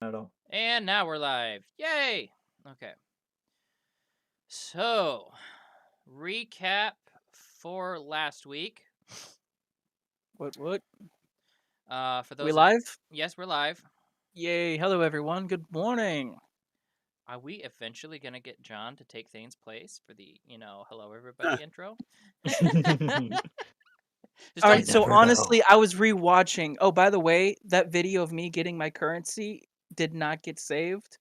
At all. And now we're live. Yay! Okay. So, recap for last week. What? For We those of live? yes, we're live. Yay. Hello, everyone. Good morning. Are we eventually gonna get John to take Thane's place for the hello everybody intro? Just All don't right. So, honestly, I was rewatching. Oh, by the way, that video of me getting my currency did not get saved.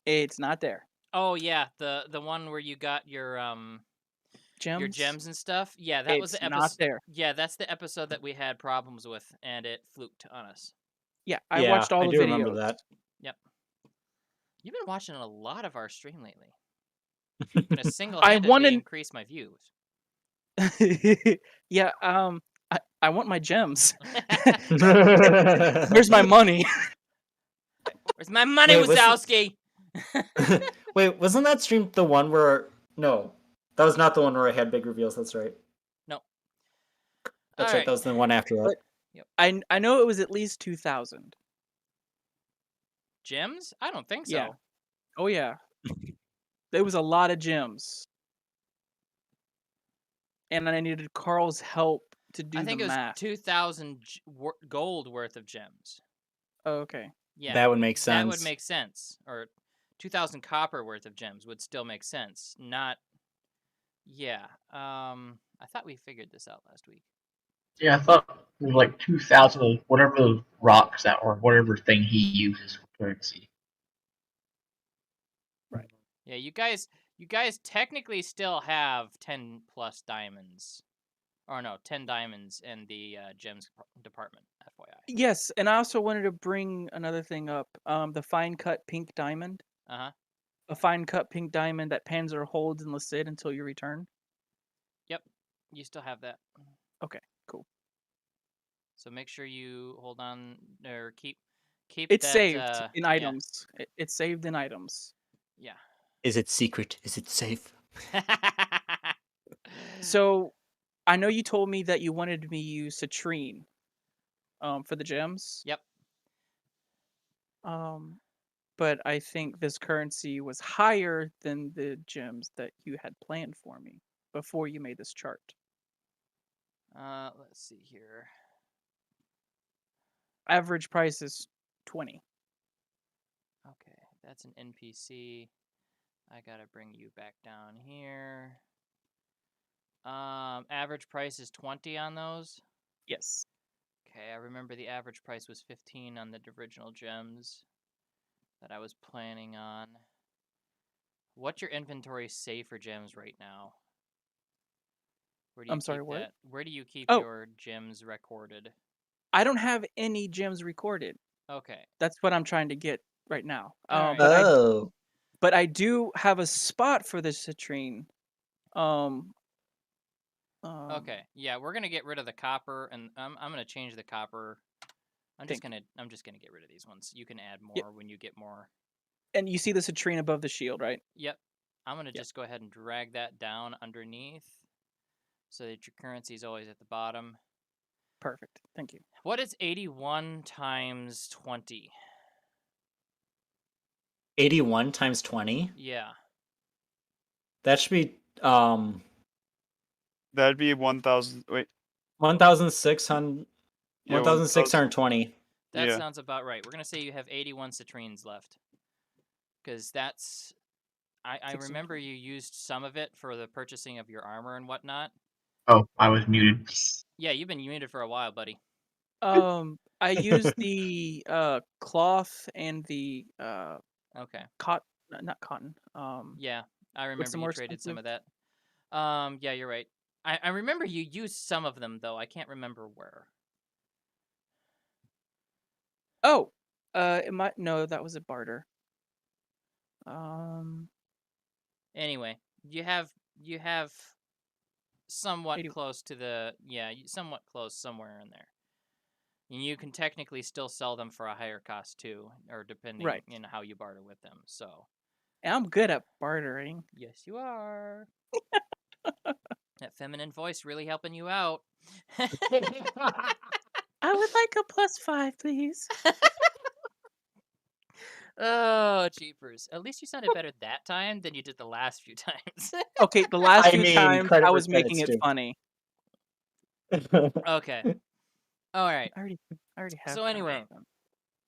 It's not there. Oh yeah, the one where you got your Gems? gems and stuff. Yeah, that was It's the not episode. there. Yeah, that's the episode that we had problems with, and it fluked on us. Yeah, I Yeah, watched all I the do remember videos. that. Yep. You've been watching a lot of our stream lately. Gonna I single-handedly wanted. increase my views. Yeah. I want my gems. Where's my money? Where's my money, Wait, Wazowski? Wait, wasn't that stream the one where? No, that was not the one where I had big reveals. That's right. No. That's All right. That right. was the one after that. But Yep. I know it was at least 2,000. Gems? I don't think Yeah. so. Oh yeah. There was a lot of gems. And I needed Carl's help to do I the think it was math. 2,000 gold worth of gems. Oh, okay. Yeah. That would make That would sense. make sense. Or 2,000 copper worth of gems would still make sense. Not. Yeah. I thought we figured this out last week. Yeah, I thought it was like 2,000 of whatever those rocks that or whatever thing he uses for currency. Right. Yeah, you guys technically still have 10 plus diamonds. Or no, 10 diamonds in the gems department, FYI. Yes, and I also wanted to bring another thing up. The fine cut pink diamond. Uh-huh. A fine cut pink diamond that Panzer holds in the Cid until you return. Yep. You still have that. Okay, cool. So make sure you hold on or keep It's that, saved in yeah. items. It's saved in items. Yeah. Is it secret? Is it safe? So, I know you told me that you wanted me to use citrine for the gems. Yep. But I think this currency was higher than the gems that you had planned for me before you made this chart. Let's see here. Average price is 20. Okay, that's an NPC. I gotta bring you back down here. Average price is 20 on those. Yes. Okay, I remember the average price was 15 on the original gems that I was planning on. What's your inventory say for gems right now? Where do you I'm sorry, keep what? that? Where do you keep Oh. your gems recorded? I don't have any gems recorded. Okay. That's what I'm trying to get right now. Alright. But I do have a spot for the citrine. Okay. Yeah, we're gonna get rid of the copper, and I'm gonna change the copper. I'm just gonna get rid of these ones. You can add more when you get more. And you see the citrine above the shield, right? Yep. I'm gonna just go ahead and drag that down underneath, so that your currency is always at the bottom. Perfect. Thank you. What is 81 times 20? 81 times 20? Yeah. That should be That'd be 1,000. Wait. 1,600. Yeah, 1,620. That Yeah. sounds about right. We're gonna say you have 81 citrines left, because that's. I remember you used some of it for the purchasing of your armor and whatnot. Oh, I was muted. Yeah, you've been muted for a while, buddy. I used the cloth and the Okay. not cotton. Yeah, I what's the remember you more traded some expensive? of that. Yeah, you're right. I remember you used some of them though. I can't remember where. Oh, no, that was a barter. Anyway, you have somewhat 80 close to the somewhat close somewhere in there. And you can technically still sell them for a higher cost too, or depending Right. in how you barter with them. So And I'm good at bartering. yes, you are. That feminine voice really helping you out. I would like a +5, please. Oh, jeepers. At least you sounded better that time than you did the last few times. Okay, the last I few mean, times credit I where was making credit's it due. funny. Okay. All right. I already have. So my anyway. name.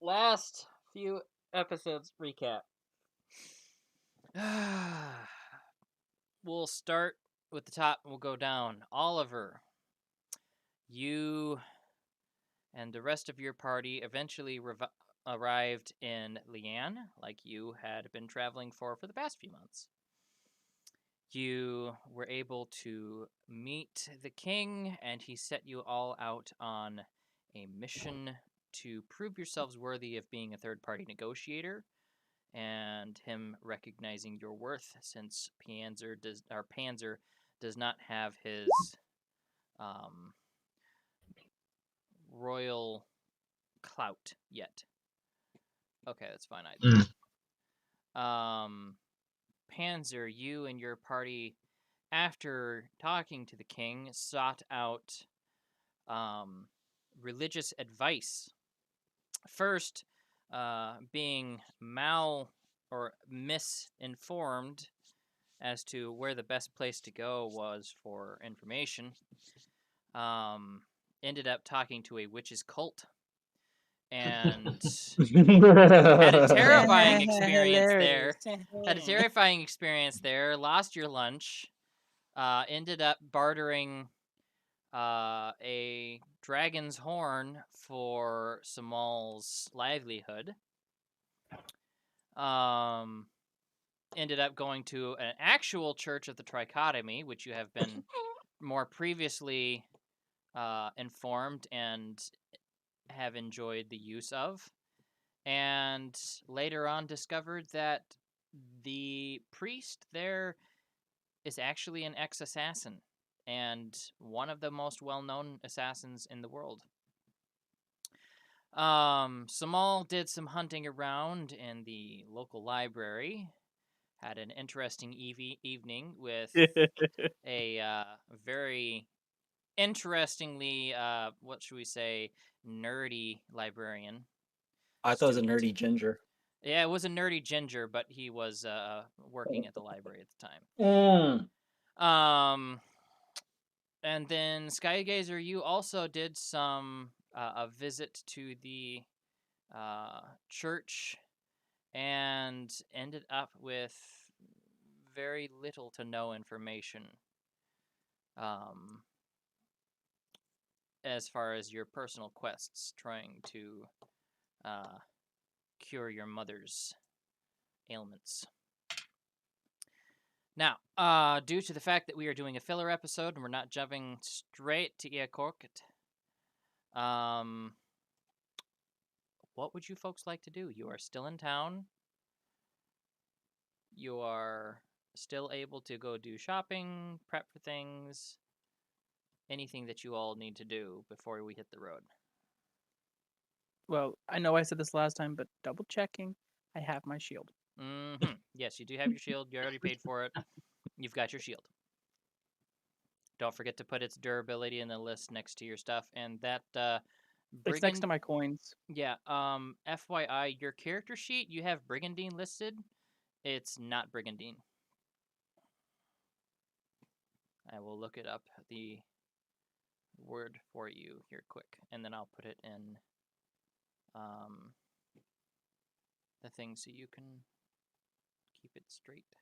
Last few episodes recap. We'll start with the top and we'll go down. Oliver, you and the rest of your party eventually arrived in Leanne, like you had been traveling for the past few months. You were able to meet the king, and he set you all out on a mission to prove yourselves worthy of being a third-party negotiator, and him recognizing your worth, since Panzer does not have his royal clout yet. Okay, that's fine. Panzer, you and your party, after talking to the king, sought out religious advice. First, being misinformed as to where the best place to go was for information, ended up talking to a witch's cult and had a terrifying experience there. Had a terrifying experience there. Lost your lunch. Ended up bartering a dragon's horn for Samal's livelihood. Ended up going to an actual church of the Trichotomy, which you have been more previously informed and have enjoyed the use of. And later on discovered that the priest there is actually an ex-assassin and one of the most well-known assassins in the world. Samal did some hunting around in the local library, had an interesting evening with a very interestingly, what should we say, nerdy librarian. I thought it was a Student. nerdy ginger. Yeah, it was a nerdy ginger, but he was working at the library at the time. And then Skygazer, you also did some a visit to the church and ended up with very little to no information as far as your personal quests trying to cure your mother's ailments. Now, due to the fact that we are doing a filler episode and we're not jumping straight to Iakorkut, what would you folks like to do? You are still in town. You are still able to go do shopping, prep for things, anything that you all need to do before we hit the road. Well, I know I said this last time, but double checking, I have my shield. Mm-hmm. Yes, you do have your shield. You already paid for it. You've got your shield. Don't forget to put its durability in the list next to your stuff. And that It's next to my coins. Yeah. FYI, your character sheet, you have Brigandine listed. It's not Brigandine. I will look it up, the word for you here quick, and then I'll put it in the thing so you can keep it straight.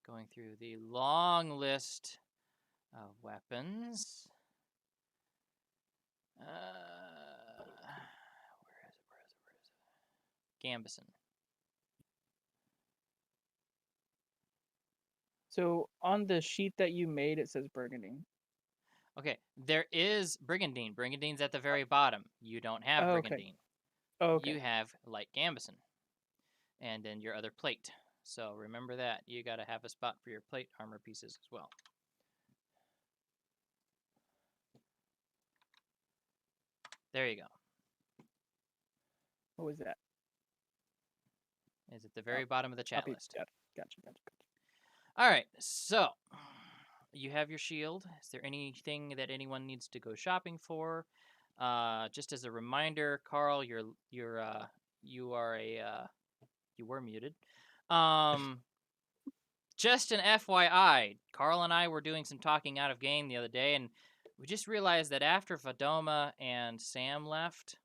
Going through the long list of weapons. Where is it? Gambison. So on the sheet that you made, it says Burgundy. Okay, there is Brigandine. Brigandine's at the very bottom. You don't have Brigandine. Okay. You have light Gambison. And then your other plate. So remember that. You got to have a spot for your plate armor pieces as well. There you go. What was that? Is at the very bottom of the chat list. Gotcha. All right, so you have your shield. Is there anything that anyone needs to go shopping for? Just as a reminder, Carl, your you are you were muted. Just an FYI, Carl and I were doing some talking out of game the other day, and we just realized that after Vadoma and Sam left,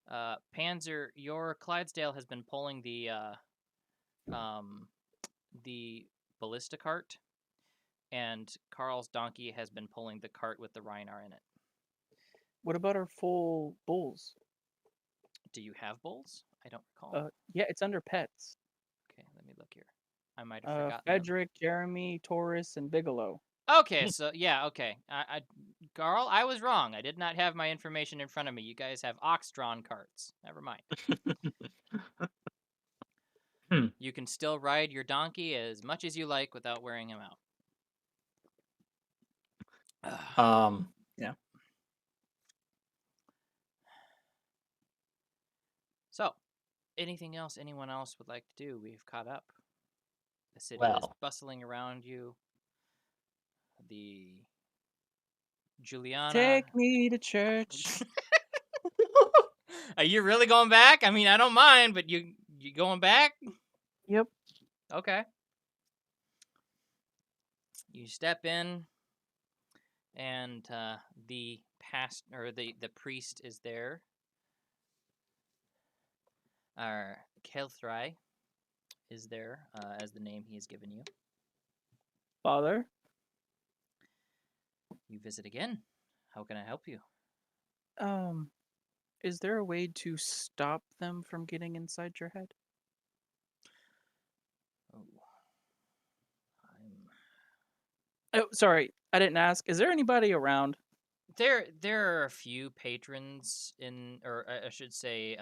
Panzer, your Clydesdale has been pulling the ballista cart, and Carl's donkey has been pulling the cart with the Reinar in it. What about our full bulls? Do you have bulls? I don't recall. Yeah, it's under pets. Okay, let me look here. I might have forgotten them. Frederick, Jeremy, Taurus, and Bigelow. Okay, so yeah, okay. Carl, I was wrong. I did not have my information in front of me. You guys have ox-drawn carts. Never mind. You can still ride your donkey as much as you like without wearing him out. Yeah. So, anything else anyone else would like to do? We've caught up. The city is Well. bustling around you. The Juliana. Take me to church. Are you really going back? I mean, I don't mind, but you going back? Yep. Okay. You step in, and the priest is there. Kelthrai is there, as the name he has given you. Father? You visit again. How can I help you? Is there a way to stop them from getting inside your head? Oh, sorry, I didn't ask. Is there anybody around? There are a few patrons or I should say,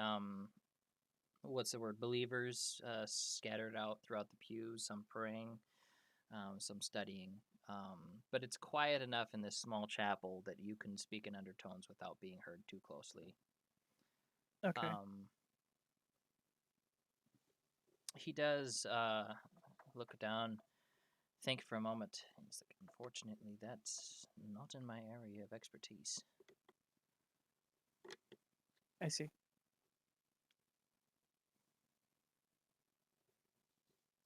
what's the word? Believers scattered out throughout the pews. Some praying, some studying. But it's quiet enough in this small chapel that you can speak in undertones without being heard too closely. Okay. He does look down, think for a moment. He's like, unfortunately, that's not in my area of expertise. I see.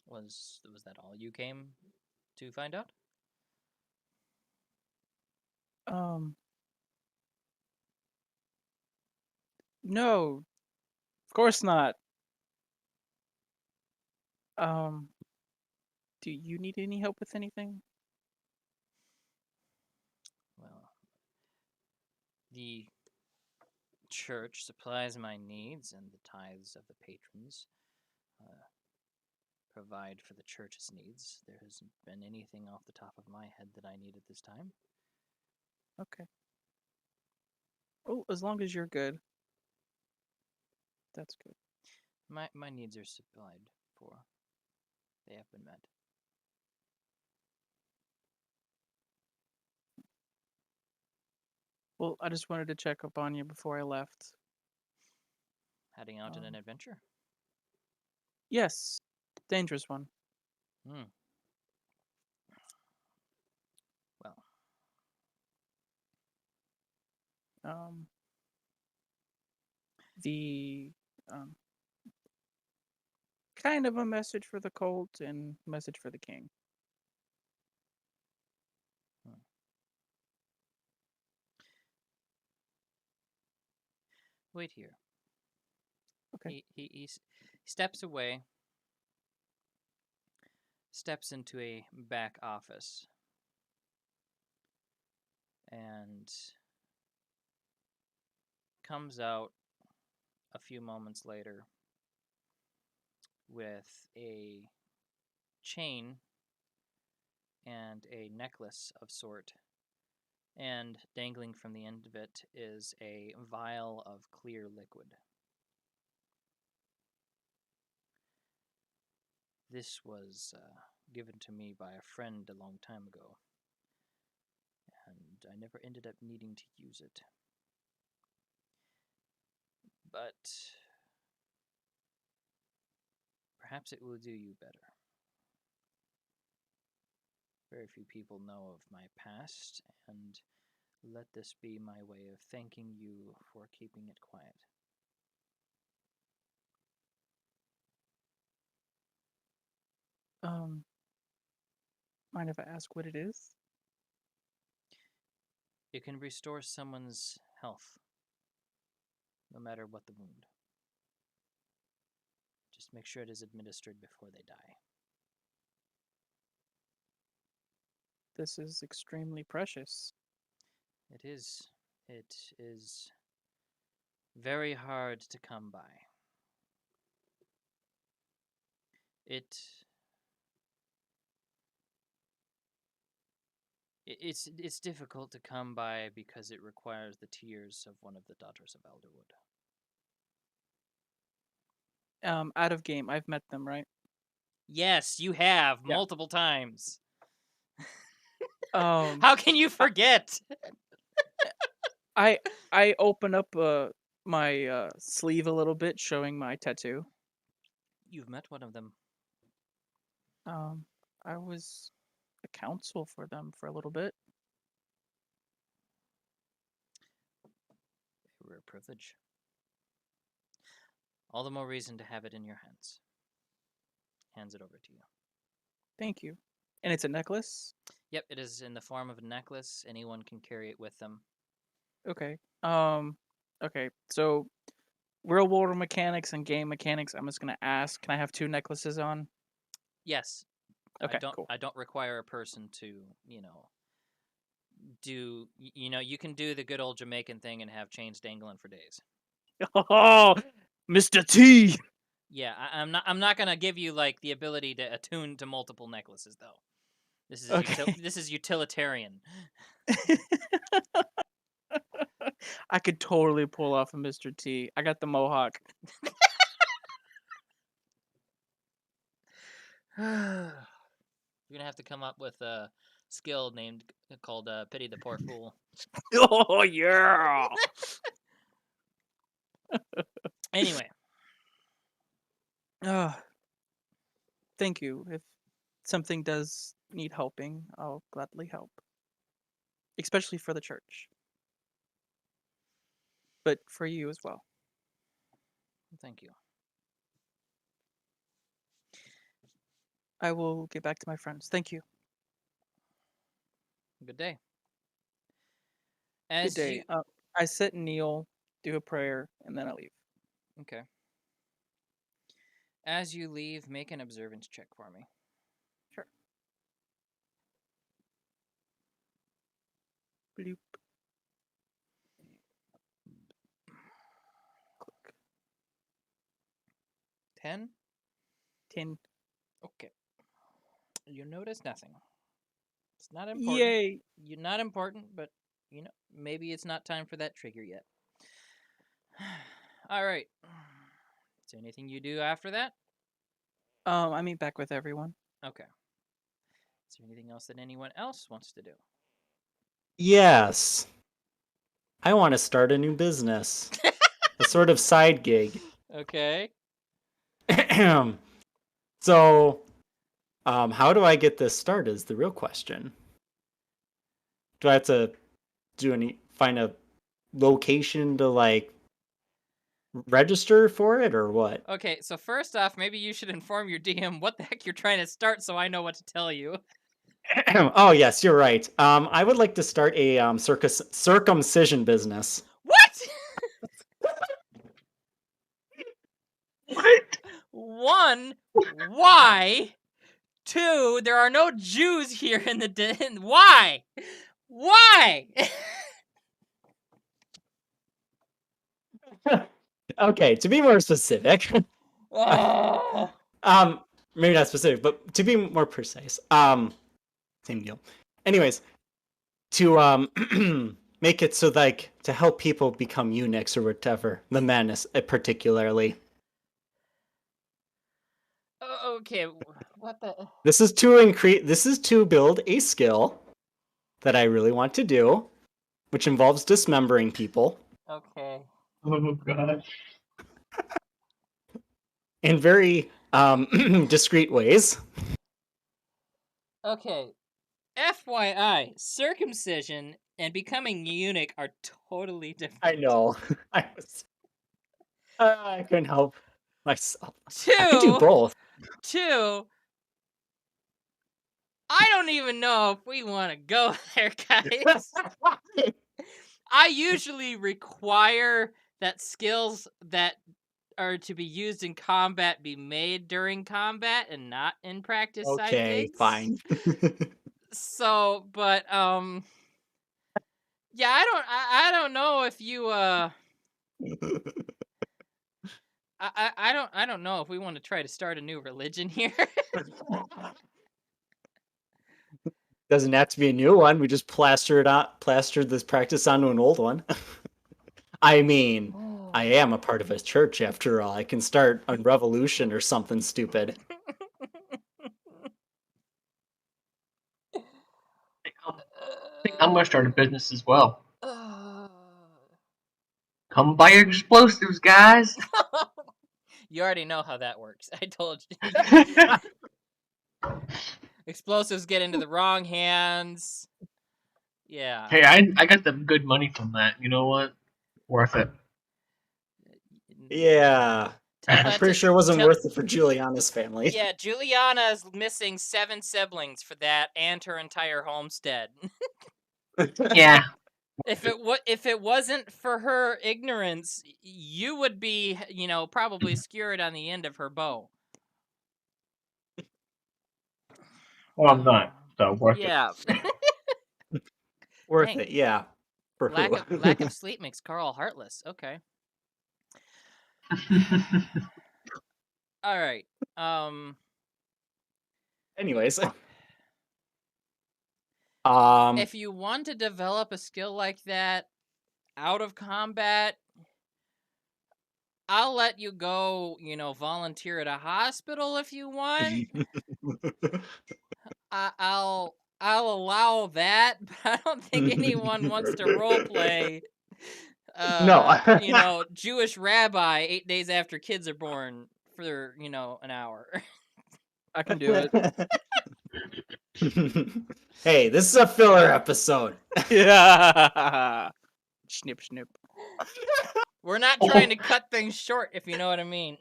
Was that all you came to find out? No, of course not. Do you need any help with anything? Well, the church supplies my needs, and the tithes of the patrons provide for the church's needs. There hasn't been anything off the top of my head that I need at this time. Okay. Oh, as long as you're good. That's good. My needs are supplied for. They have been met. Well, I just wanted to check up on you before I left. Heading out on an adventure? Yes. Dangerous one. Well. The kind of a message for the cult and message for the king. Wait here. Okay. He steps away, steps into a back office, and comes out a few moments later with a chain and a necklace of sort, and dangling from the end of it is a vial of clear liquid. This was given to me by a friend a long time ago, and I never ended up needing to use it. But perhaps it will do you better. Very few people know of my past, and let this be my way of thanking you for keeping it quiet. Mind if I ask what it is? It can restore someone's health, no matter what the wound. Just make sure it is administered before they die. This is extremely precious. It is. It is very hard to come by. It's difficult to come by because it requires the tears of one of the daughters of Elderwood. Out of game, I've met them, right? Yes, you have Yeah. multiple times. Um, How can you forget? I open up my sleeve a little bit, showing my tattoo. You've met one of them. I was a counsel for them for a little bit. A rare privilege. All the more reason to have it in your hands. Hands it over to you. Thank you. And it's a necklace? Yep, it is in the form of a necklace. Anyone can carry it with them. Okay. Okay. So real world mechanics and game mechanics, I'm just gonna ask, can I have 2 necklaces on? Yes. Okay, cool. I don't require a person to, you can do the good old Jamaican thing and have chains dangling for days. Oh, Mr. T. Yeah, I'm not gonna give you like the ability to attune to multiple necklaces though. This is Okay. this is utilitarian. I could totally pull off a Mr. T. I got the mohawk. You're gonna have to come up with a skill called Pity the Poor Fool. Oh yeah. Anyway, Thank you. If something does need helping, I'll gladly help. Especially for the church. But for you as well. thank you. I will get back to my friends. Thank you. Good day. Good day. I sit and kneel, do a prayer, and then I leave. Okay. As you leave, make an observance check for me. Sure. Bloop. Click. 10? 10. Okay. You notice nothing. It's not important. Yay! You're not important, but maybe it's not time for that trigger yet. All right. Is there anything you do after that? I meet back with everyone. Okay. Is there anything else that anyone else wants to do? Yes. I want to start a new business. A sort of side gig. Okay. So, how do I get this started is the real question. Do I have to find a location to like register for it or what? Okay, so first off, maybe you should inform your DM what the heck you're trying to start so I know what to tell you. Oh yes, you're right. I would like to start a circumcision business. What? What? 1, why? 2, there are no Jews here in the den. Why? Why? Okay, to be more specific. Oh. Maybe not specific, but to be more precise. Same deal. Anyways, to make it so like to help people become eunuchs or whatever, the men particularly. Okay, what the? This is to build a skill that I really want to do, which involves dismembering people. Okay. Oh gosh. In very discreet ways. Okay. FYI, circumcision and becoming eunuch are totally different. I know. I couldn't help myself. 2, I could do both. 2, I don't even know if we want to go there, guys. I usually require that skills that are to be used in combat be made during combat and not in practice side Okay, gigs. fine. So, but yeah, I don't know if you I don't know if we want to try to start a new religion here. Doesn't have to be a new one. We just plastered this practice onto an old one. I mean, I am a part of a church after all. I can start a revolution or something stupid. I think I'm gonna start a business as well. Come buy your explosives, guys. You already know how that works. I told you. Explosives get into the wrong hands. Yeah. Hey, I got the good money from that. You know what? Worth it. Yeah. Tell I'm that pretty to- sure it wasn't tell- worth it for Juliana's family. Yeah, Juliana is missing 7 siblings for that and her entire homestead. Yeah. If it wasn't for her ignorance, you would be, probably skewered on the end of her bow. Well, I'm not. So worth Yeah. Worth Dang. it, yeah. For lack who? of sleep makes Carl heartless. Okay. it. All right. Anyways. If you want to develop a skill like that out of combat, I'll let you go, volunteer at a hospital if you want. I'll allow that, but I don't think anyone wants to roleplay. No. Jewish rabbi 8 days after kids are born for an hour. I can do it. Hey, this is a filler episode. Yeah. Snip, snip. We're not trying to cut things short, if you know what I mean.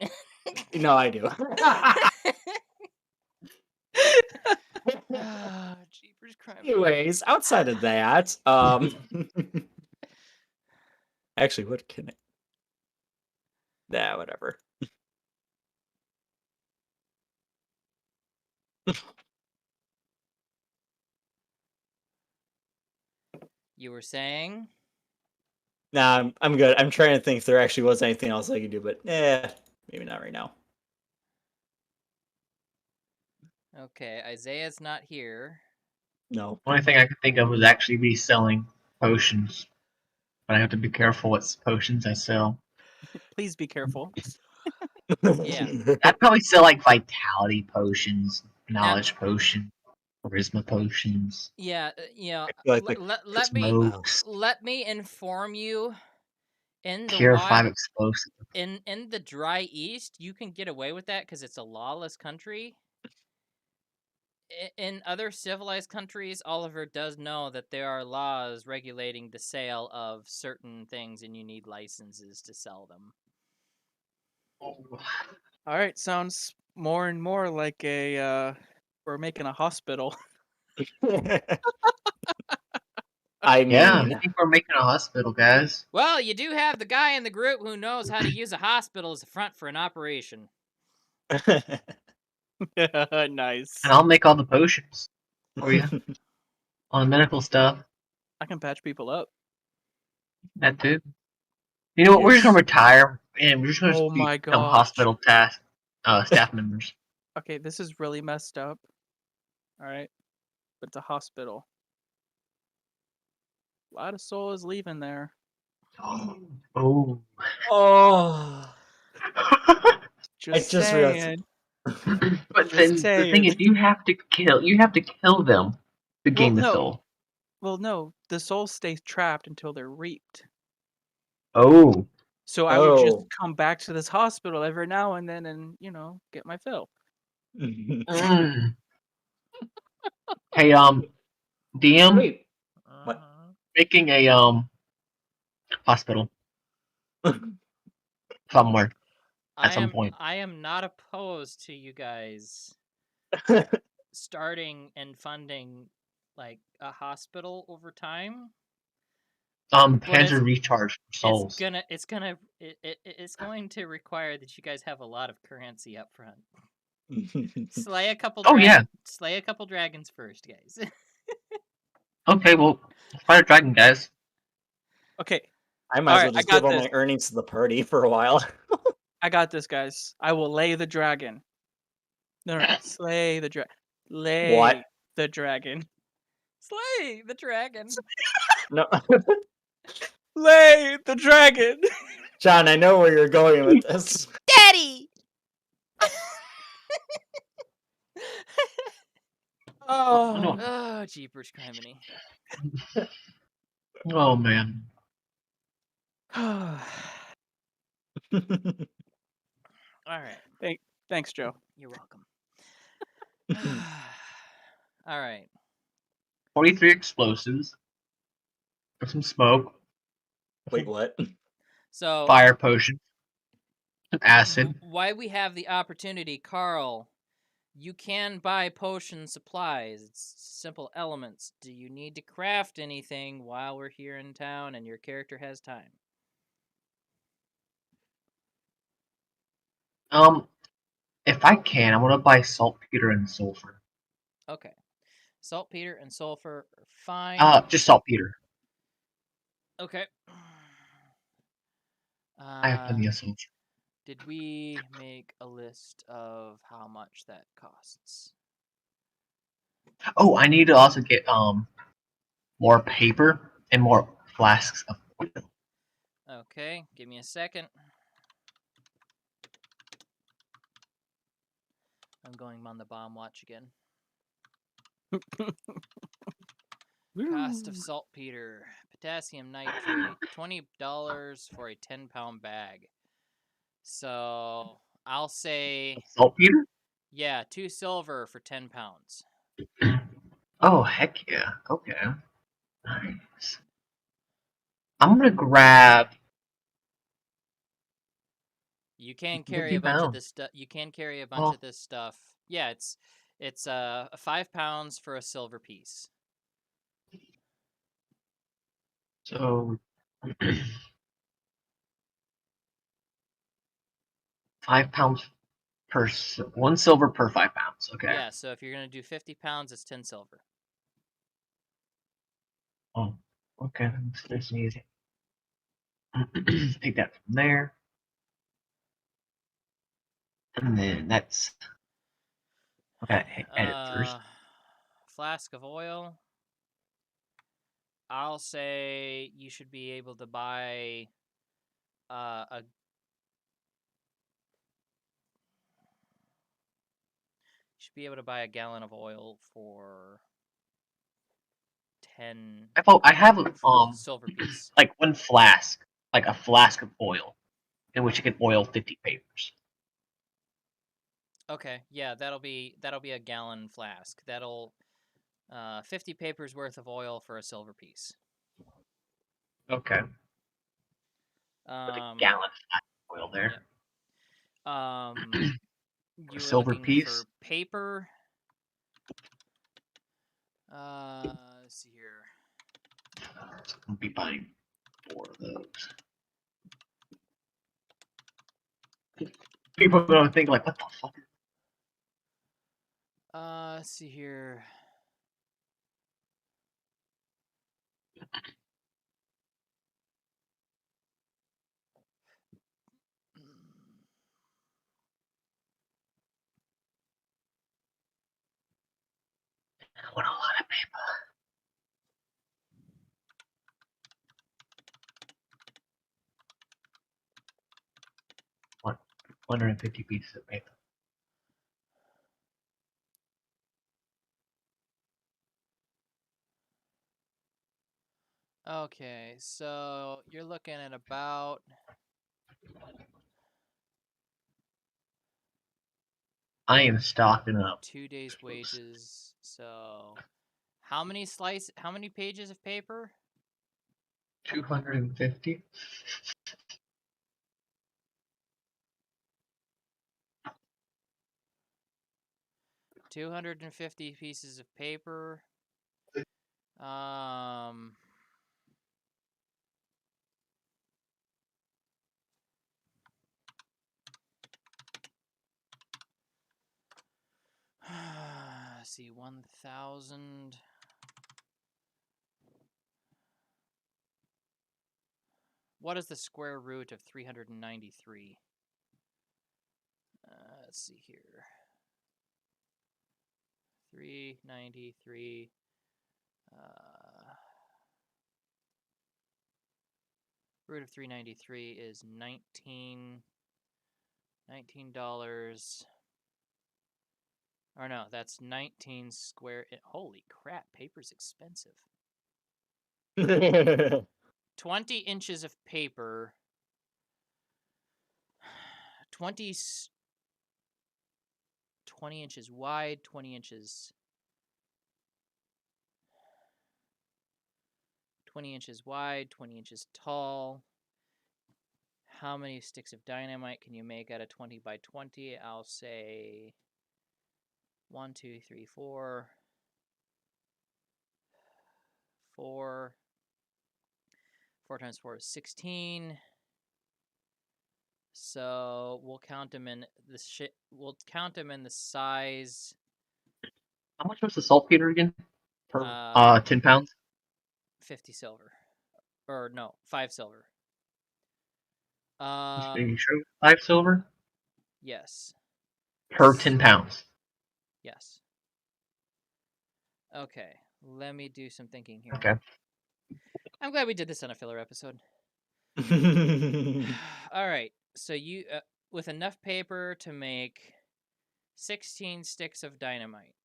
No, I do. Jeepers Creepers. Anyways, outside of that, actually, what can it? Nah, whatever. You were saying? Nah, I'm good. I'm trying to think if there actually was anything else I could do, but maybe not right now. Okay, Isaiah's not here. No. Only thing I could think of would actually be selling potions. But I have to be careful what potions I sell. Please be careful. Yeah. I'd probably sell like vitality potions, knowledge potions, charisma potions, Yeah, I feel like smokes, let me inform you. In the pure wild, 5 explosives. in the dry east, you can get away with that because it's a lawless country. In other civilized countries, Oliver does know that there are laws regulating the sale of certain things, and you need licenses to sell them. All right, sounds more and more like we're making a hospital. I Yeah, I mean, think we're making a hospital, guys. Well, you do have the guy in the group who knows how to use a hospital as a front for an operation. Nice. And I'll make all the potions for you. All the medical stuff. I can patch people up. That too. You know what? We're just gonna Yes. retire and we're just gonna Oh my become gosh. hospital staff members. Okay, this is really messed up. All right, but it's a hospital. A lot of soul is leaving there. Oh. oh, Just just realized- saying. But Just then the thing is, saying. you have to kill them to gain the no. soul. Well, no, the souls stay trapped until they're reaped. Oh. So I would just Oh. come back to this hospital every now and then, and get my fill. Mm. Hey, DM, Wait. What? making a hospital somewhere at some point. I am not opposed to you guys starting and funding like a hospital over time. Panzer Recharge for souls. It's going to require that you guys have a lot of currency up front. Slay a couple. Slay a couple dragons first, guys. Okay, well, let's fight a dragon, guys. Okay, I might as well I just got give all this. my earnings to the party for a while. I got this, guys. I will lay the dragon. No, slay the dragon. Lay What? the dragon. Slay the dragon. No, Lay the dragon. John, I know where you're going with this. Daddy. Oh, Oh, jeepers criminy. Oh man. All right. Thanks, Joe. You're welcome. All right. 43 explosives. Some smoke. Wait, what? So Fire potion. Some acid. why we have the opportunity, Carl? You can buy potion supplies. It's simple elements. Do you need to craft anything while we're here in town and your character has time? If I can, I want to buy saltpeter and sulfur. Okay. Saltpeter and sulfur are fine. Just saltpeter. Okay. I have plenty of sulfur. Did we make a list of how much that costs? Oh, I need to also get more paper and more flasks of oil. Okay, give me a second. I'm going on the bomb watch again. Cost of saltpeter, potassium nitrate, $20 for a 10-pound bag. So I'll say Saltpeter? yeah, 2 silver for 10 pounds. Oh heck yeah! Okay, nice. I'm gonna grab. You can carry a bunch of this stuff. You can carry a bunch Oh. of this stuff. Yeah, it's 5 pounds for a silver piece. So 5 pounds per 1 silver per 5 pounds. Okay. Yeah, so if you're gonna do 50 pounds, it's 10 silver. Oh, okay. That's nice and easy. Take that from there, and then that's okay. Edit first. Flask of oil. I'll say you should be able to buy a. You should be able to buy a gallon of oil for 10 I have a silver piece. like one flask, like a flask of oil, in which you can oil 50 papers. Okay, yeah, that'll be a gallon flask. That'll 50 papers worth of oil for a silver piece. Okay. Put a gallon of oil there. Yeah. You were silver looking piece. for paper. Let's see here. I'll be buying 4 of those. People are gonna think like, what the fuck? Let's see here. I want a lot of paper. 150 pieces of paper. Okay, so you're looking at about I am stocking up. 2 days' wages. So how many pages of paper? 250. 250 pieces of paper. Let's see, 1,000. What is the square root of 393? Let's see here. 393. Root of 393 is $19. Or no, that's 19 square. Holy crap, paper's expensive. 20 inches of paper. 20 inches wide, 20 inches. 20 inches wide, 20 inches tall. How many sticks of dynamite can you make out of 20 by 20? I'll say 1, 2, 3, 4. 4. 4 times 4 is 16. So we'll count them in the We'll count them in the size. How much was the saltpeter again? Per 10 pounds? 50 silver. Or no, 5 silver. Just making sure. 5 silver? Yes. Per 10 pounds. Yes. Okay, let me do some thinking here. Okay. I'm glad we did this on a filler episode. All right, so you with enough paper to make 16 sticks of dynamite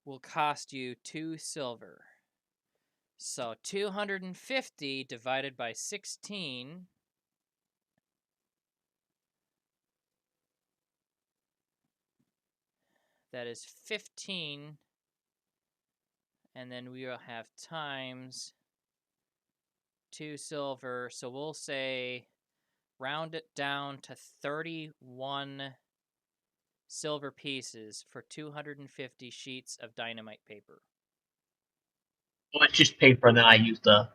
will cost you 2 silver. So 250 divided by 16 that is 15, and then we will have times 2 silver. So we'll say round it down to 31 silver pieces for 250 sheets of dynamite paper. Well, it's just paper, and then I use the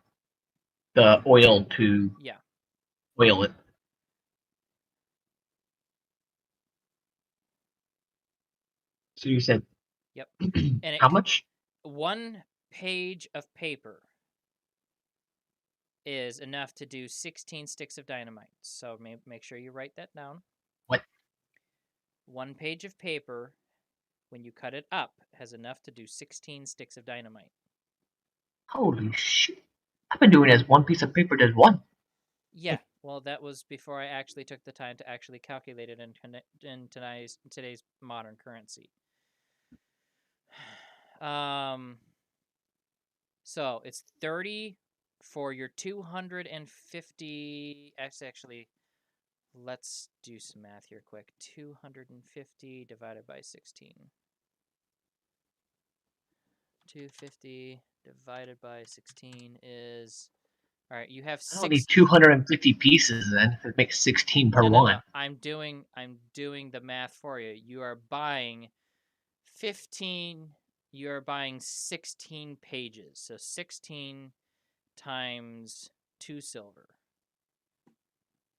oil to oil it. So you said, yep. And how much? 1 page of paper is enough to do 16 sticks of dynamite. So make sure you write that down. What? 1 page of paper, when you cut it up, has enough to do 16 sticks of dynamite. Holy shit. I've been doing it as 1 piece of paper does 1. Yeah, well, that was before I actually took the time to actually calculate it in today's modern currency. So it's 30 for your 250. Actually, let's do some math here quick. 250 divided by 16. 250 divided by 16 is... All right, you have 6. I don't need 250 pieces then if it makes 16 per one. No. I'm doing the math for you. You are buying 15. You are buying 16 pages. So 16 times 2 silver.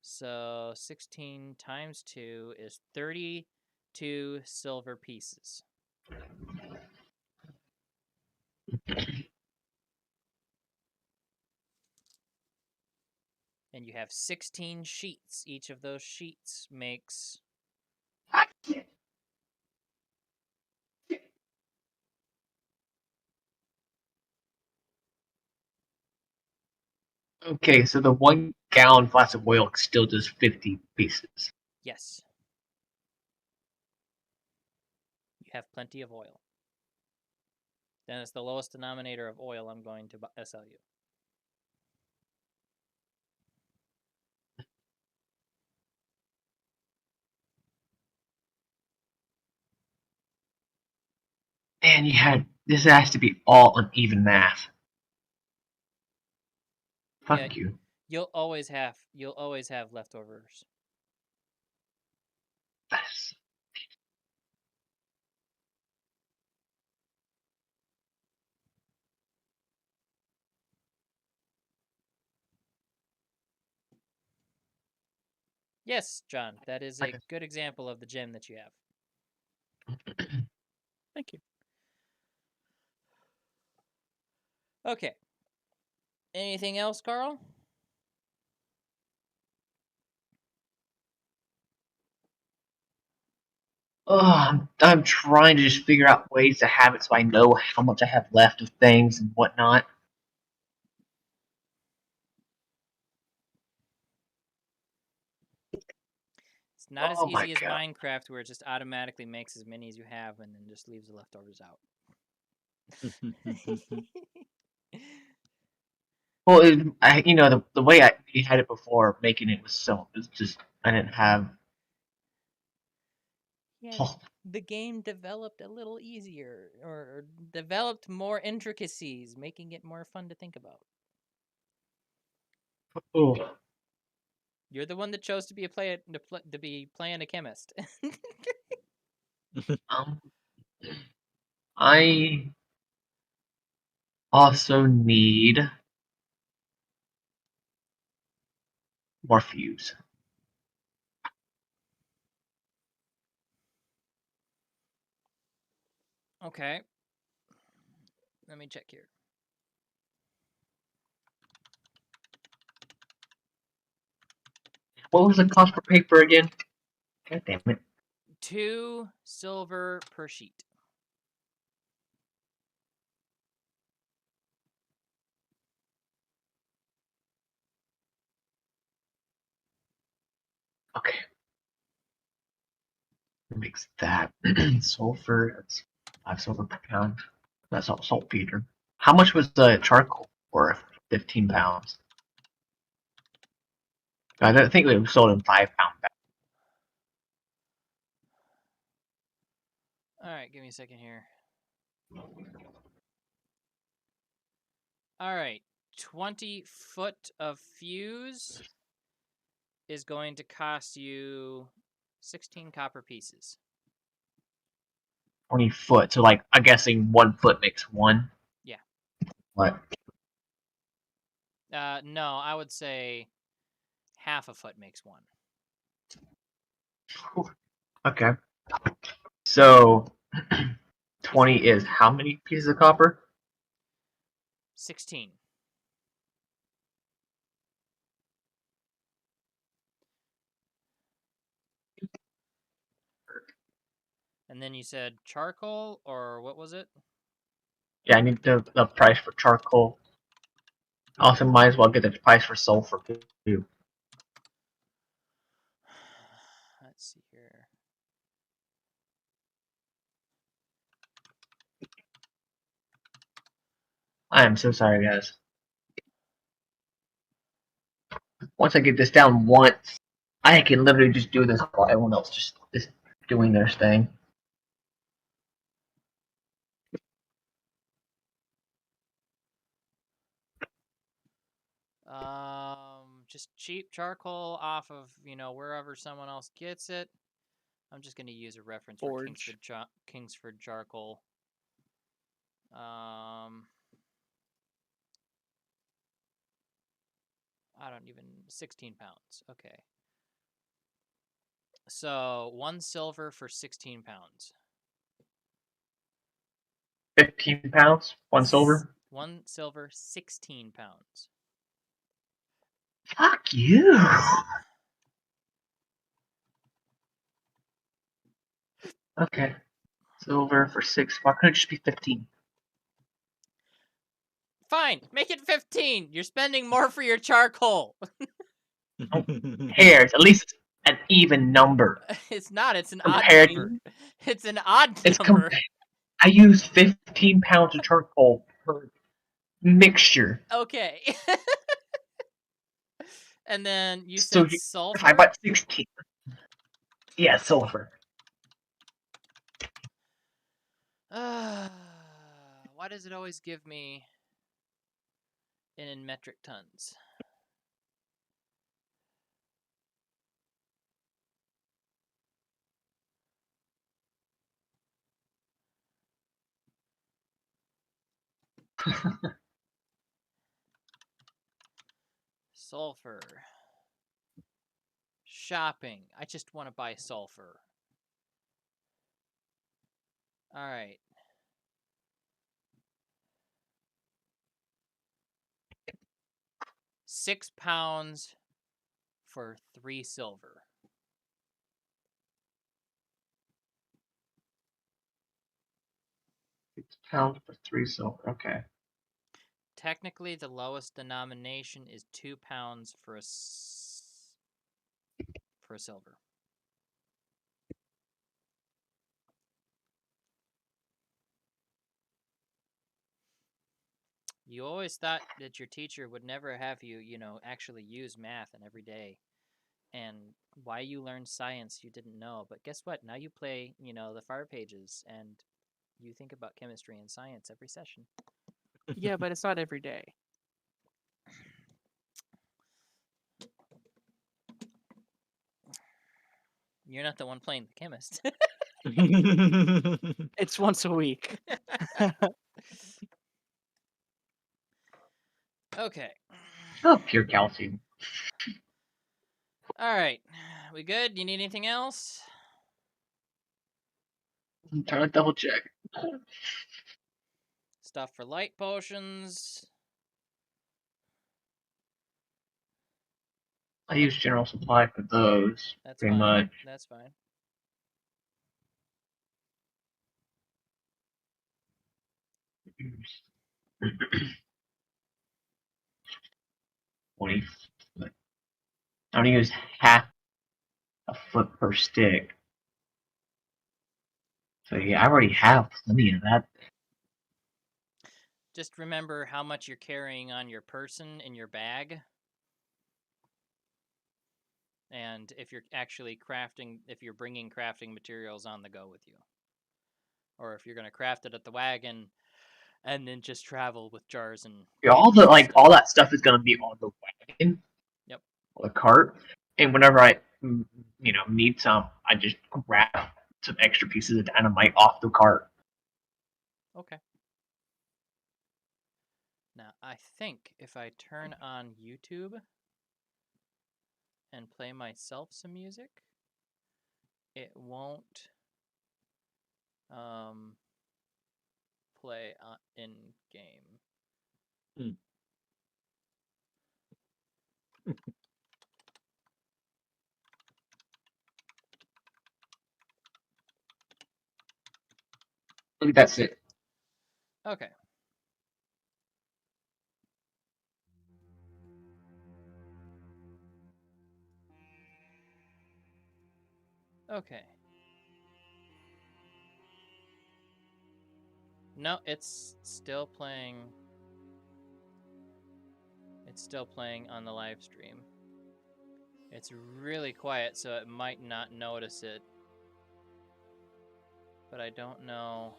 So 16 times 2 is 32 silver pieces. And you have 16 sheets. Each of those sheets makes... Okay, so the 1 gallon flask of oil still does 50 pieces. Yes. You have plenty of oil. Then it's the lowest denominator of oil I'm going to sell you. Man, this has to be all uneven math. Fuck you. You'll always have leftovers. Yes, John, that is a Okay. good example of the gem that you have. Thank you. Okay. Anything else, Carl? I'm trying to just figure out ways to have it so I know how much I have left of things and whatnot. It's not as Oh my easy as God. Minecraft, where it just automatically makes as many as you have and then just leaves the leftovers out. Well, the way we had it before, making it was just I didn't have. Yeah, Oh, the game developed a little easier, or developed more intricacies, making it more fun to think about. oh. You're the one that chose to be to be playing a chemist. Um, I also need more fuse. Okay. Let me check here. What was the cost per paper again? God damn it. 2 silver per sheet. Okay. What makes that? Sulfur. That's 5 silver per pound. That's all saltpeter. How much was the charcoal for 15 pounds? I think it was sold in 5-pound bags. All right, give me a second here. All right, 20 foot of fuse is going to cost you 16 copper pieces. 20 foot. So, like, I'm guessing 1 foot makes 1. Yeah. What? No, I would say half a foot makes 1. Okay. So, 20 is how many pieces of copper? 16. And then you said charcoal, or what was it? Yeah, I need the price for charcoal. Also, might as well get the price for sulfur too. Let's see here. I am so sorry, guys. Once I get this down once, I can literally just do this while everyone else just doing their thing. Just cheap charcoal off of, wherever someone else gets it. I'm just going to use a reference for Forge. Kingsford charcoal. I don't even 16 pounds. Okay. So 1 silver for 16 pounds. 15 pounds, 1 silver. 1 silver, 16 pounds. Fuck you. Okay. Silver for 6. Why couldn't it just be 15? Fine, make it 15. You're spending more for your charcoal. Cares. At least it's an even number. It's not. It's an Compared- odd number. It's an odd It's number. I use 15 pounds of charcoal per mixture. Okay. And then you So said if I sulfur? bought 16. Yeah, sulfur. Why does it always give me in metric tons? Sulfur. Shopping. I just want to buy sulfur. All right. £6 for 3 silver. £6 for 3 silver. Okay. Technically, the lowest denomination is £2 for a silver. You always thought that your teacher would never have you, actually use math in every day. And why you learned science, you didn't know. But guess what? Now you play, the Far Pages, and you think about chemistry and science every session. Yeah, but it's not every day. You're not the one playing the chemist. It's once a week. Okay. Oh, pure calcium. All right. We good? You need anything else? I'm trying to double check. Stuff for light potions. I use general supply for those. That's pretty fine. much. That's fine. $20. I only use half a foot per stick. So yeah, I already have plenty of that. Just remember how much you're carrying on your person in your bag. And if you're actually if you're bringing crafting materials on the go with you. Or if you're going to craft it at the wagon and then just travel with jars and... Yeah, all that stuff is gonna be on the wagon. Yep. Or the cart. And whenever I, need some, I just grab some extra pieces of dynamite off the cart. Okay. Now, I think if I turn on YouTube and play myself some music, it won't play in game. I think that's it. Okay. Okay. No, it's still playing. It's still playing on the live stream. It's really quiet, so it might not notice it. But I don't know.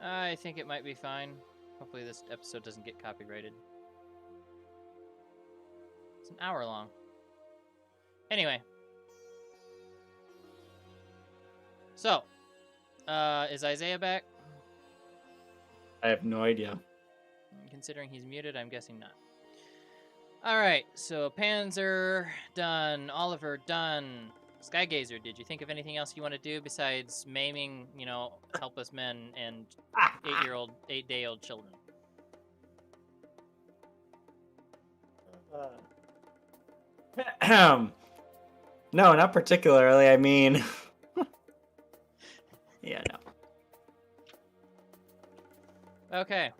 I think it might be fine. Hopefully this episode doesn't get copyrighted. It's an hour long. Anyway. So, is Isaiah back? I have no idea. Considering he's muted, I'm guessing not. Alright, so Panzer, done. Oliver, done. Skygazer, did you think of anything else you want to do besides maiming, helpless men and 8-day-old children? No, not particularly. I mean, yeah, no. Okay.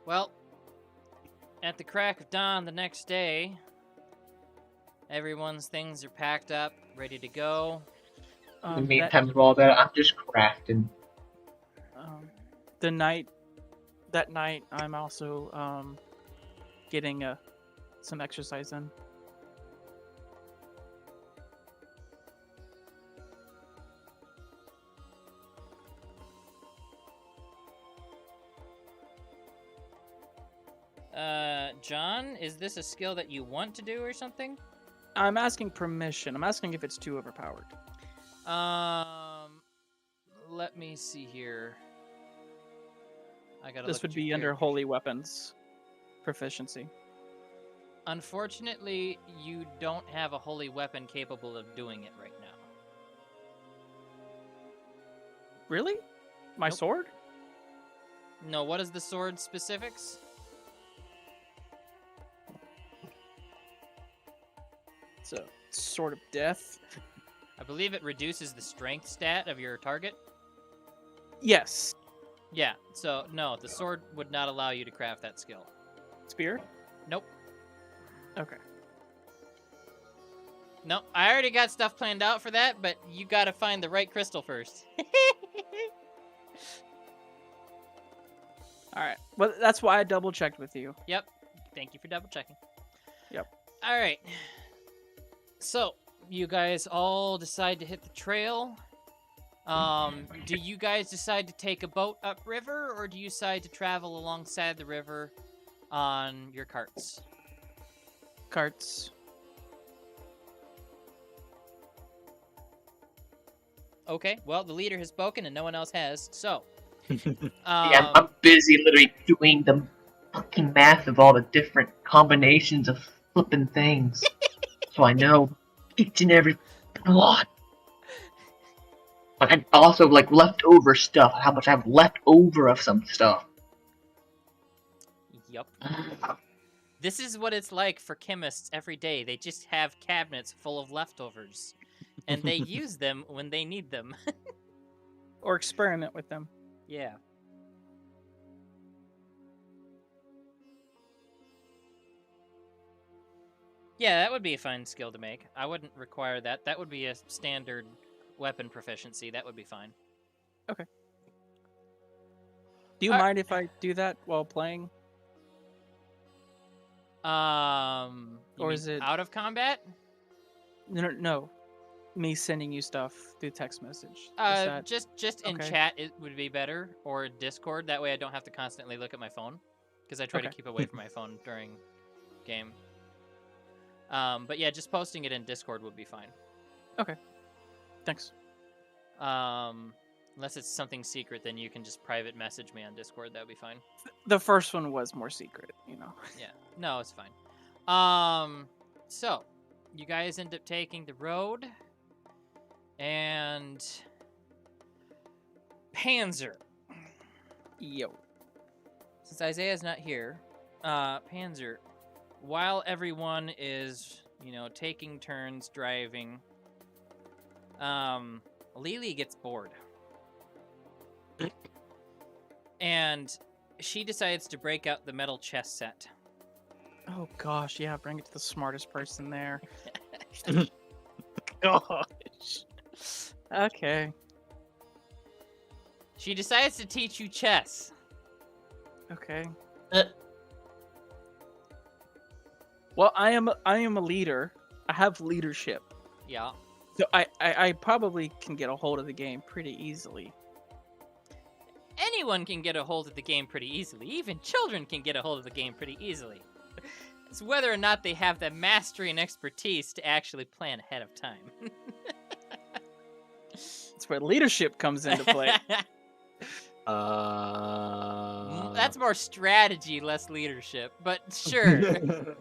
Well, at the crack of dawn the next day, everyone's things are packed up, ready to go. In the meantime of all that, I'm just crafting. That night, I'm also getting some exercise in. John, is this a skill that you want to do or something? I'm asking permission. I'm asking if it's too overpowered. Let me see here. I gotta This look would at your be under character holy sheet. weapons proficiency. Unfortunately, you don't have a holy weapon capable of doing it right now. Really? My Nope. sword? No, what is the sword specifics? It's a sword of death. I believe it reduces the strength stat of your target. Yes. Yeah, so no, the sword would not allow you to craft that skill. Spear? Nope. Okay. Nope, I already got stuff planned out for that, but you gotta find the right crystal first. All right. Well, that's why I double checked with you. Yep. Thank you for double checking. Yep. All right. So, you guys all decide to hit the trail. Do you guys decide to take a boat upriver, or do you decide to travel alongside the river on your carts? Carts. Okay, well, the leader has spoken and no one else has, so. Yeah, I'm busy literally doing the fucking math of all the different combinations of flipping things. So I know each and every one. And also, like, leftover stuff, how much I have left over of some stuff. Yup. This is what it's like for chemists every day. They just have cabinets full of leftovers, and they use them when they need them. Or experiment with them. Yeah. Yeah, that would be a fine skill to make. I wouldn't require that. That would be a standard weapon proficiency. That would be fine. Do you mind if I do that while playing? You Or mean is it- out of combat? No. Me sending you stuff through text message. Is that... Just in okay. chat it would be better, or Discord. That way I don't have to constantly look at my phone, because I try to Okay. keep away from my phone during game. But yeah, just posting it in Discord would be fine. Thanks. Unless it's something secret, then you can just private message me on Discord. That would be fine. The first one was more secret, you know. Yeah, no, it's fine. So you guys end up taking the road, and Panzer. Yo. Since Isaiah's not here, Panzer, while everyone is, taking turns driving, Lily gets bored. And she decides to break out the metal chess set. Oh gosh, yeah, bring it to the smartest person there. Gosh. Okay. She decides to teach you chess. Okay. Well, I am a leader. I have leadership. Yeah. So I probably can get a hold of the game pretty easily. Anyone can get a hold of the game pretty easily. Even children can get a hold of the game pretty easily. It's whether or not they have the mastery and expertise to actually plan ahead of time. That's where leadership comes into play. That's more strategy, less leadership. But sure.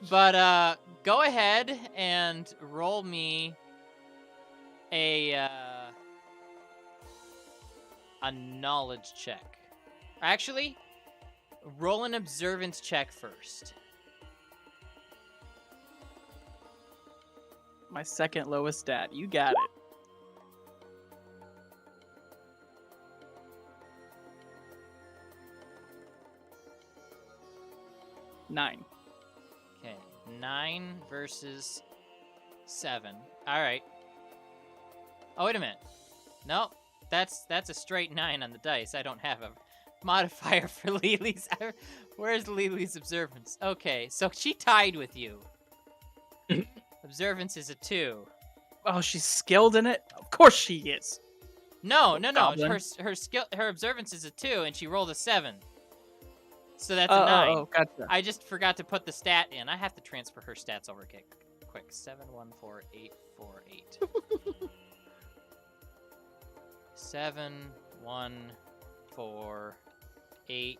But go ahead and roll me a knowledge check. Actually, roll an observance check first. My second lowest stat. You got it. Nine. Okay, 9 versus 7. All right. Oh, wait a minute. No, that's a straight 9 on the dice. I don't have a modifier for Lily's. Where's Lily's observance? Okay, so she tied with you. Observance is a 2. Oh, she's skilled in it? Of course she is. No. Goblin. Her observance is a 2, and she rolled a 7. So that's a Oh, 9. oh, gotcha. I just forgot to put the stat in. I have to transfer her stats over quick. 714848. 714818.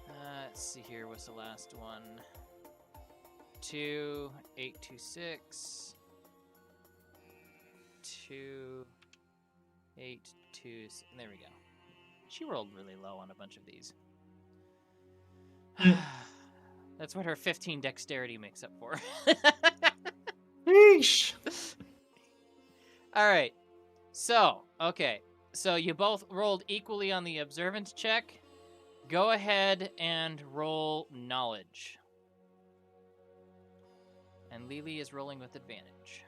Let's see here. What's the last one? 2826. 2826. There we go. She rolled really low on a bunch of these. That's what her 15 dexterity makes up for. Yeesh. All right. So, okay. So you both rolled equally on the observance check. Go ahead and roll knowledge. And Lily is rolling with advantage.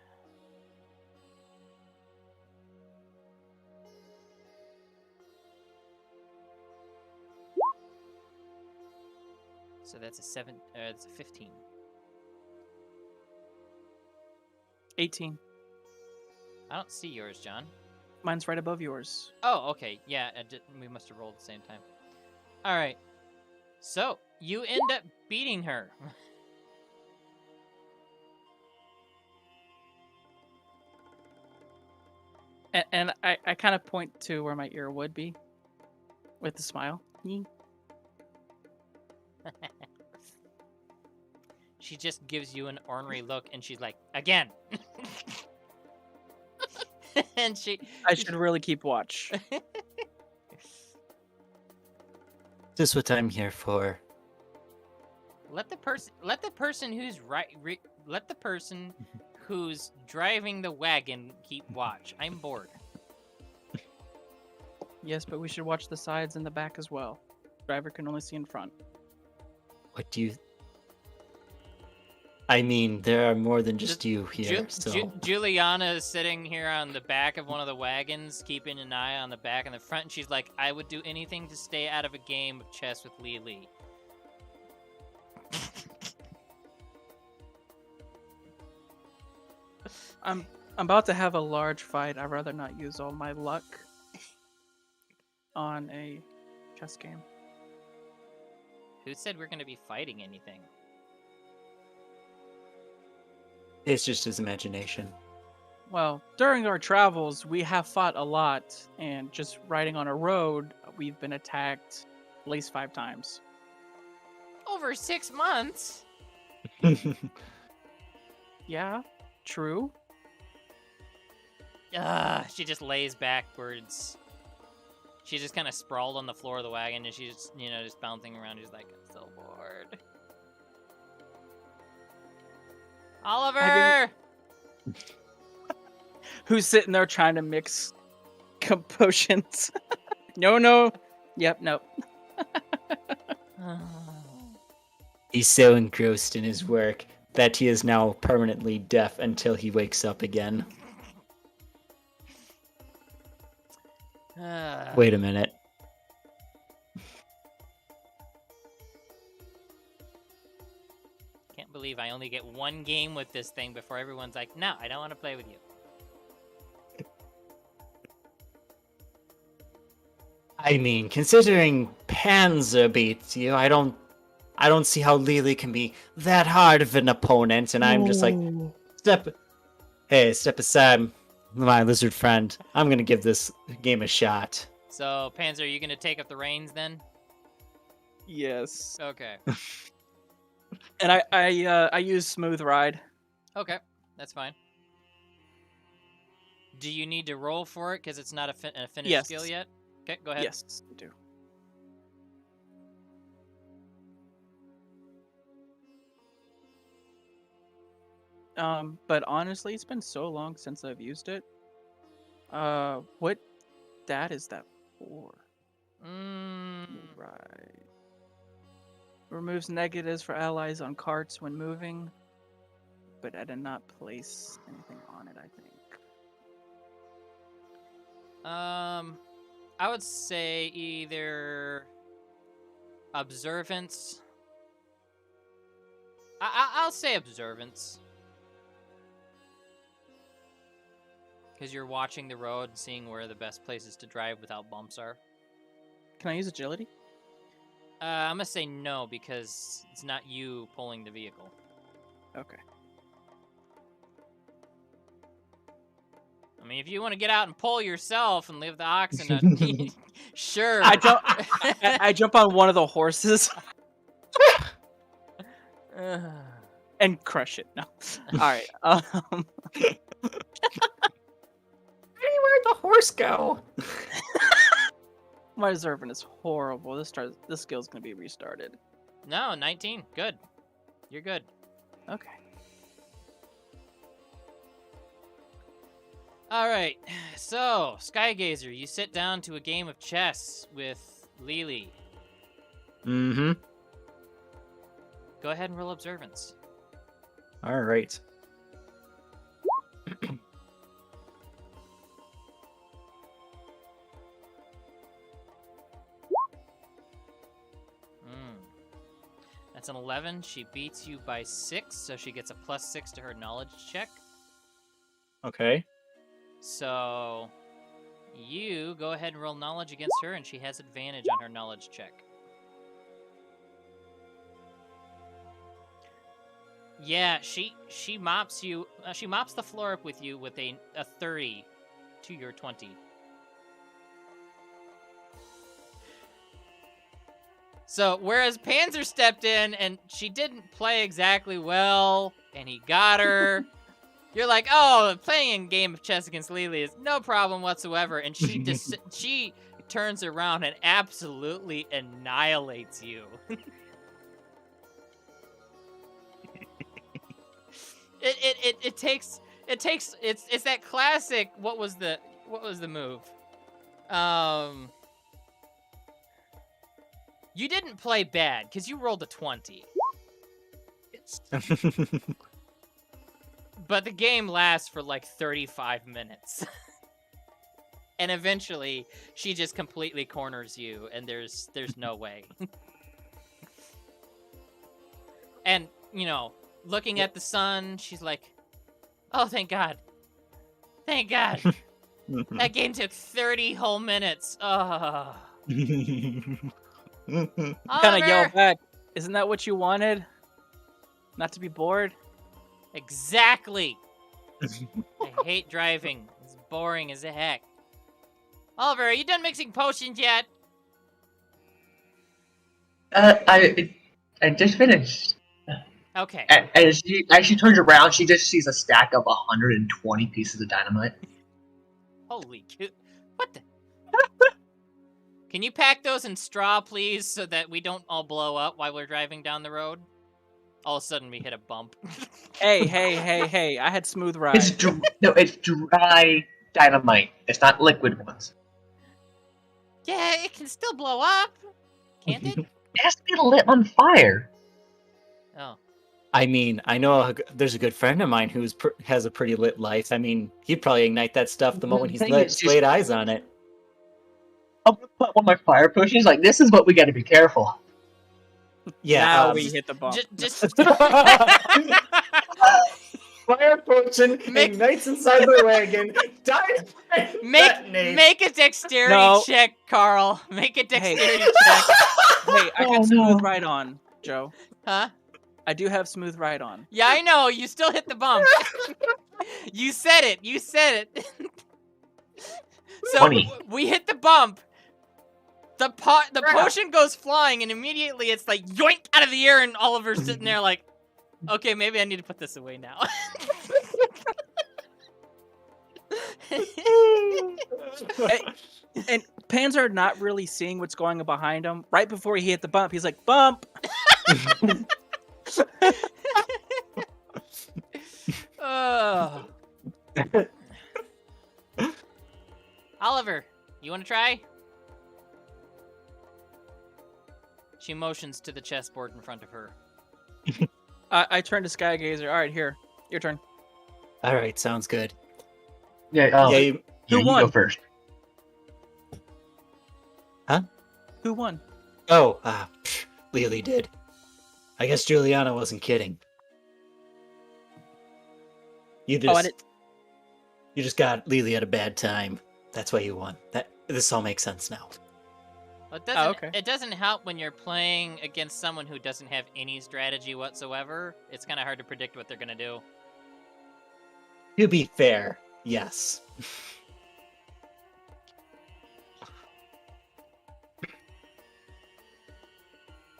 So that's a 15. 18. I don't see yours, John. Mine's right above yours. Oh, okay. Yeah, we must have rolled at the same time. All right. So you end up beating her. And I kind of point to where my ear would be with a smile. Yee. She just gives you an ornery look, and she's like, "Again." And I should really keep watch. This is what I'm here for. let the person who's driving the wagon keep watch. I'm bored. Yes, but we should watch the sides and the back as well. Driver can only see in front. What do you... I mean, there are more than just you here, so... Juliana is sitting here on the back of one of the wagons, keeping an eye on the back and the front, and she's like, I would do anything to stay out of a game of chess with Lily. I'm about to have a large fight. I'd rather not use all my luck on a chess game. Who said we're going to be fighting anything? It's just his imagination. Well, during our travels, we have fought a lot, and just riding on a road, we've been attacked at least 5 times. Over 6 months? Yeah, true. She just lays backwards. She's just kind of sprawled on the floor of the wagon, and she's, just bouncing around. She's like, I'm so bored. Oliver! Who's sitting there trying to mix potions? No. Yep, nope. He's so engrossed in his work that he is now permanently deaf until he wakes up again. Wait a minute. Can't believe I only get 1 game with this thing before everyone's like, no, I don't want to play with you. I mean, considering Panzer beats you, I don't see how Lily can be that hard of an opponent, and I'm just like, step aside, my lizard friend. I'm gonna give this game a shot. So, Panzer, are you going to take up the reins then? Yes. Okay. And I use smooth ride. Okay, that's fine. Do you need to roll for it because it's not a finished Yes. skill yet? Okay, go ahead. Yes, I do. But honestly, it's been so long since I've used it. What stat is that for? Right. Removes negatives for allies on carts when moving, but I did not place anything on it, I think. I would say either observance. I'll say observance. Because you're watching the road, seeing where the best places to drive without bumps are. Can I use agility? I'm gonna say no because it's not you pulling the vehicle. Okay. I mean, if you want to get out and pull yourself and leave the oxen, sure. I don't. I jump on one of the horses and crush it. No. All right. Where'd the horse go? My reserving is horrible. This skill's gonna be restarted. No, 19. Good. You're good. Okay. All right. So, Skygazer, you sit down to a game of chess with Lily. Mm-hmm. Go ahead and roll observance. All right. That's an 11. She beats you by 6, so she gets a +6 to her knowledge check. Okay. So, you go ahead and roll knowledge against her, and she has advantage on her knowledge check. Yeah, she mops you. She mops the floor up with you with a 30 to your 20. So, whereas Panzer stepped in and she didn't play exactly well, and he got her, you're like, oh, playing a game of chess against Lily is no problem whatsoever, and she turns around and absolutely annihilates you. It's that classic. What was the move? You didn't play bad because you rolled a 20. But the game lasts for like 35 minutes. And eventually she just completely corners you and there's no way. And, looking at the sun, she's like, oh, thank God. Thank God. That game took 30 whole minutes. Oh. Kind of yell back. Isn't that what you wanted? Not to be bored? Exactly. I hate driving. It's boring as heck. Oliver, are you done mixing potions yet? I just finished. Okay. As she turns around, she just sees a stack of 120 pieces of dynamite. Holy coot. What the? Can you pack those in straw, please, so that we don't all blow up while we're driving down the road? All of a sudden, we hit a bump. Hey. I had smooth ride. It's dry dynamite. It's not liquid ones. Yeah, it can still blow up. Can't it? It has to be lit on fire. Oh. I mean, I know there's a good friend of mine who has a pretty lit life. I mean, he'd probably ignite that stuff the moment he's laid eyes on it. I'll put one of my fire potions. Like, this is what we got to be careful. Yeah, now we hit the bump. Just fire potion ignites inside the wagon. make a dexterity check, Carl. Make a dexterity check. Hey, I got smooth ride on, Joe. Huh? I do have smooth ride on. Yeah, I know. You still hit the bump. You said it. So 20. we hit the bump. The potion goes flying, and immediately it's like yoink out of the air, and Oliver's sitting there like, okay, maybe I need to put this away now. And Panzer not really seeing what's going on behind him. Right before he hit the bump, he's like, bump! Oh. Oliver, you want to try? She motions to the chessboard in front of her. I turn to Skygazer. All right, here. Your turn. All right, sounds good. Yeah, you you won? go first. Huh? Who won? Oh, Lily did. I guess Juliana wasn't kidding. You just got Lily at a bad time. That's why you won. This all makes sense now. It doesn't. okay. It doesn't help when you're playing against someone who doesn't have any strategy whatsoever. It's kind of hard to predict what they're gonna do. To be fair, yes.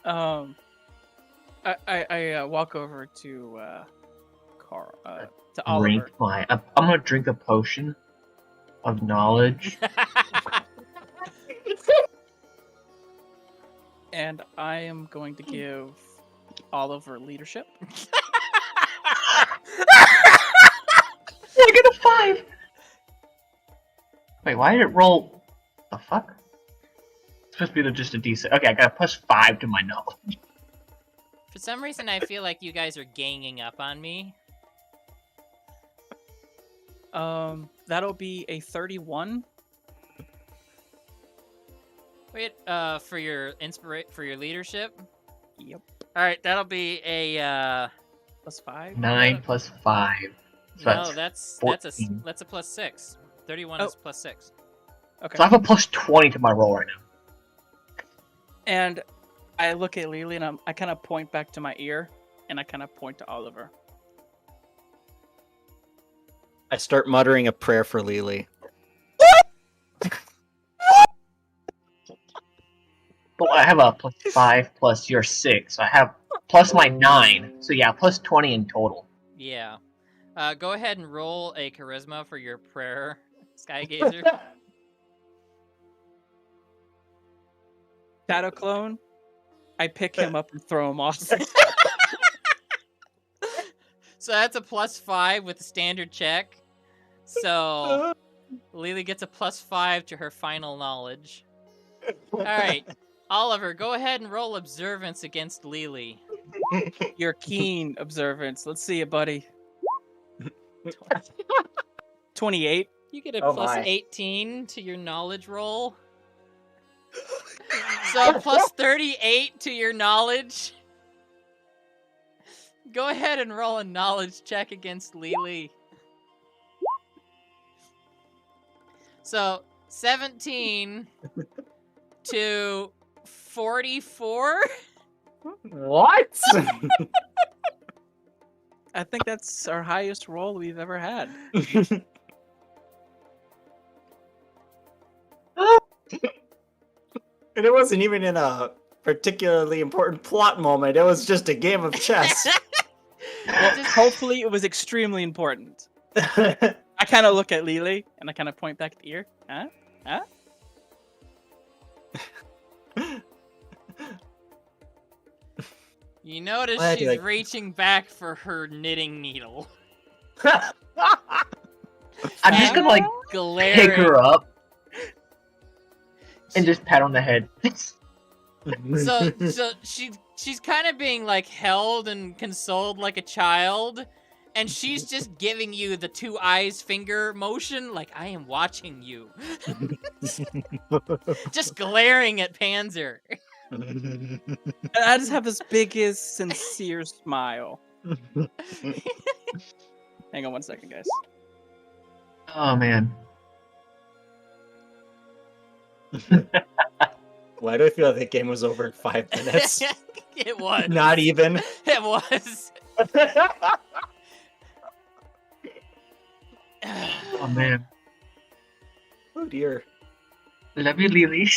I walk over to Carl, to Drink Oliver. my. I'm gonna drink a potion of knowledge. And I am going to give Oliver leadership. I get a 5. Wait, why did it roll? The fuck? It's supposed to be just a decent. Okay, I got a +5 to my knowledge. For some reason, I feel like you guys are ganging up on me. That'll be a 31. Wait, for your for your leadership. Yep. All right, that'll be a. +5. 9 plus 5. So No, that's a 14. +6. 31 Oh. is +6. Okay. So I have a +20 to my roll right now. And I look at Lily and I kind of point back to my ear, and I kind of point to Oliver. I start muttering a prayer for Lily. Well, I have a +5 plus your 6. So I have plus my 9. So yeah, +20 in total. Yeah. Go ahead and roll a charisma for your prayer, Skygazer. Shadow clone. I pick him up and throw him off. So that's a +5 with the standard check. So Lily gets a +5 to her final knowledge. All right, Oliver, go ahead and roll observance against Lily. Your keen observance. Let's see it, buddy. 28. You get a Oh my. +18 to your knowledge roll. So +38 to your knowledge. Go ahead and roll a knowledge check against Lily. So 17 to 44. What? I think that's our highest roll we've ever had. And it wasn't even in a particularly important plot moment. It was just a game of chess. Well, hopefully it was extremely important. I kind of look at Lily and I kind of point back at the ear. Huh? Huh? You notice Glad you she's like- reaching back for her knitting needle. I'm just gonna like Glaring. pick her up and just pat on the head. So she's kind of being like held and consoled like a child, and she's just giving you the 2 eyes finger motion, like I am watching you. Just glaring at Panzer. And I just have this biggest, sincere smile. Hang on 1 second, guys. Oh man. Why do I feel like the game was over in 5 minutes? It was. Not even. It was. Oh man. Oh dear. Love you, Lily.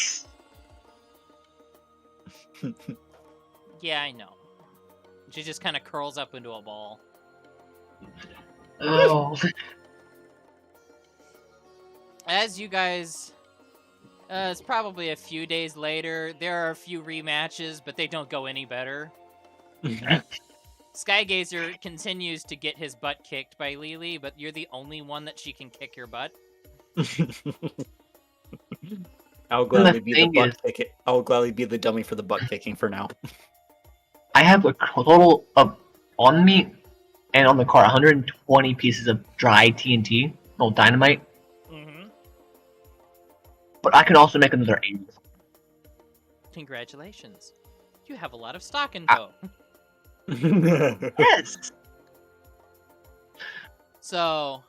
Yeah, I know. She just kind of curls up into a ball. Oh. As you guys, it's probably a few days later. There are a few rematches, but they don't go any better. Skygazer continues to get his butt kicked by Lily, but you're the only one that she can kick your butt. I'll gladly be the thing butt is- kicking. I'll gladly be the dummy for the butt kicking for now. I have a total of on me and on the car 120 pieces of dry TNT, old dynamite. Mm-hmm. But I can also make another 80. Congratulations. You have a lot of stock in tow. Yes. So,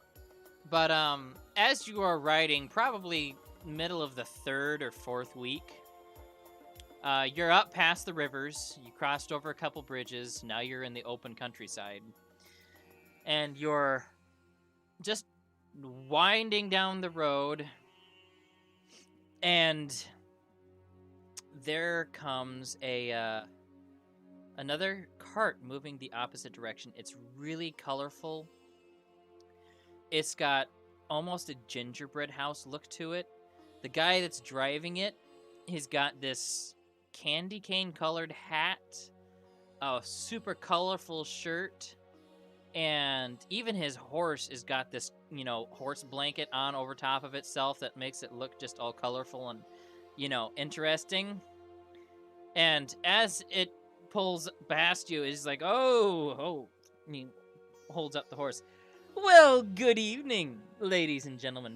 but as you are riding, probably middle of the 3rd or 4th week, You're up past the rivers. You crossed over a couple bridges. Now you're in the open countryside. And you're just winding down the road. And there comes another cart moving the opposite direction. It's really colorful. It's got almost a gingerbread house look to it. The guy that's driving it, he's got this candy cane colored hat, a super colorful shirt, and even his horse has got this, horse blanket on over top of itself that makes it look just all colorful and, interesting. And as it pulls past you, it's like, oh, he holds up the horse. Well, good evening, ladies and gentlemen.